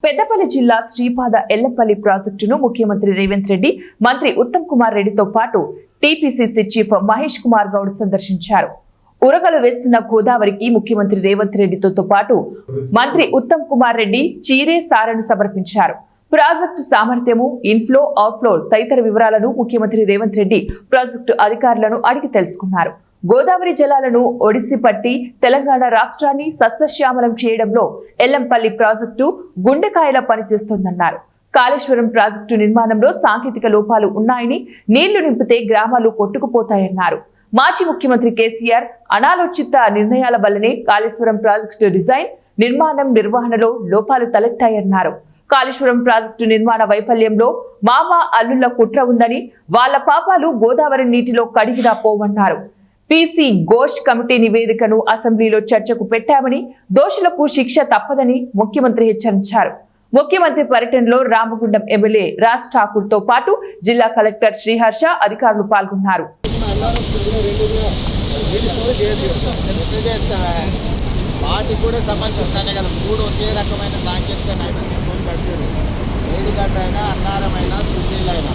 పెద్దపల్లి జిల్లా శ్రీపాద ఎల్లపల్లి ప్రాజెక్టును ముఖ్యమంత్రి రేవంత్ రెడ్డి, మంత్రి ఉత్తమ్ కుమార్ రెడ్డితో పాటు టీపీసీసీ చీఫ్ మహేష్ కుమార్ గౌడ్ సందర్శించారు. ఉరగలు వేస్తున్న గోదావరికి ముఖ్యమంత్రి రేవంత్ రెడ్డితో పాటు మంత్రి ఉత్తమ్ కుమార్ రెడ్డి చీరే సారను సమర్పించారు. ప్రాజెక్టు సామర్థ్యము, ఇన్ఫ్లో, అవుట్ఫ్లో తదితర వివరాలను ముఖ్యమంత్రి రేవంత్ రెడ్డి ప్రాజెక్టు అధికారులను అడిగి తెలుసుకున్నారు. గోదావరి జలాలను ఒడిసి పట్టి తెలంగాణ రాష్ట్రాన్ని సస్యశ్యామలం చేయడంలో ఎల్లంపల్లి ప్రాజెక్టు గుండెకాయలా పనిచేస్తోందన్నారు. కాళేశ్వరం ప్రాజెక్టు నిర్మాణంలో సాంకేతిక లోపాలు ఉన్నాయని, నీళ్లు నింపితే గ్రామాలు కొట్టుకుపోతాయన్నారు. మాజీ ముఖ్యమంత్రి కేసీఆర్ అనాలోచిత నిర్ణయాల వల్లనే కాళేశ్వరం ప్రాజెక్టు డిజైన్, నిర్మాణం, నిర్వహణలో లోపాలు తలెత్తాయన్నారు. కాళేశ్వరం ప్రాజెక్టు నిర్మాణ వైఫల్యంలో మామ అల్లుల కుట్ర ఉందని, వాళ్ల పాపాలు గోదావరి నీటిలో కడిగినా పోవన్నారు. పీసీ ఘోష్ కమిటీ నివేదికను అసెంబ్లీలో చర్చకు పెట్టామని, దోషులకు శిక్ష తప్పదని ముఖ్యమంత్రి హెచ్చరించారు. ముఖ్యమంత్రి పర్యటనలో రామగుండం ఎమ్మెల్యే రాజ్ ఠాకూర్ తో పాటు జిల్లా కలెక్టర్ శ్రీహర్ష అధికారులు పాల్గొన్నారు. వాటికి కూడా సమస్య ఉంటానే కదా. మూడు ఒకే రకమైన సాంకేతిక నైపుణ్యంతో కట్టారు. వేడిగడ్డ అయినా, అన్నారమైనా, సున్నీళ్ళైనా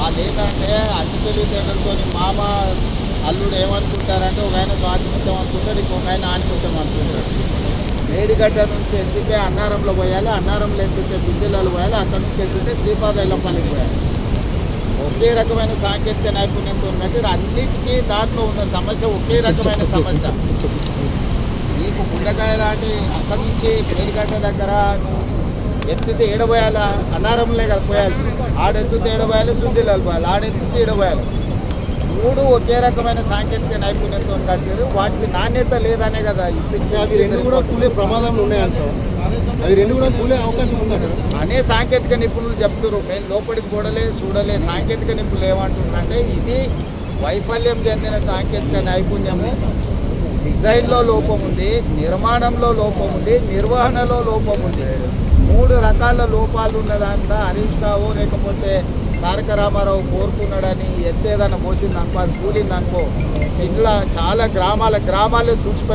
వాళ్ళు ఏంటంటే అతి తెలివితేటలతో మామ అల్లుడు ఏమనుకుంటారంటే ఒక ఆయన స్వాతిముత్యం అనుకుంటాడు, ఇంకొక ఆయన ఆనిముత్యం అనుకుంటాడు. వేడిగడ్డ నుంచి ఎత్తితే అన్నారంలో పోయాలి, అన్నారంలో ఎత్తితే సుద్దిలాలు పోయాలి, అక్కడి నుంచి ఎత్తితే శ్రీపాద ఎల్లపల్లికి పోయాలి. ఒకే రకమైన సాంకేతిక నైపుణ్యంతో ఉన్నట్టు అన్నిటికీ దాంట్లో ఉన్న సమస్య ఒకే రకమైన సమస్య. నీకు గుండెకాయ లాంటి అక్కడి నుంచి వేడిగడ్డ దగ్గర ఎత్తితే ఏడబోయాలి, అన్నారంలో కదా పోయాలి, ఆడెత్తితే ఏడబోయాలి, శుద్ధిలాలు పోయాలి, ఆడెత్తితే ఏడబోయాలి. మూడు ఒకే రకమైన సాంకేతిక నైపుణ్యంతో కట్టారు. వాటికి నాణ్యత లేదనే కదా అవి రెండు కూడా కూలే ప్రమాదంలో ఉన్నాయంటారు. అవి రెండు కూడా కూలే అవకాశం ఉందంటారు అనే సాంకేతిక నిపుణులు చెప్తారు. మేము లోపలికి చూడలే సాంకేతిక నిపుణులు ఏమంటున్నారంటే ఇది వైఫల్యం చెందిన సాంకేతిక నైపుణ్యము. డిజైన్లో లోపం ఉంది, నిర్మాణంలో లోపం ఉంది, నిర్వహణలో లోపం ఉంది. మూడు రకాల లోపాలు ఉన్నదాంట్లో హరీష్ రావు లేకపోతే తారక రామారావు కోరుకున్నాడని ఎత్తేదన్న పోసింది అనుకో, అది కూలింది అనుకో, ఇట్లా చాలా గ్రామాలు తుడిచిపెట్టారు.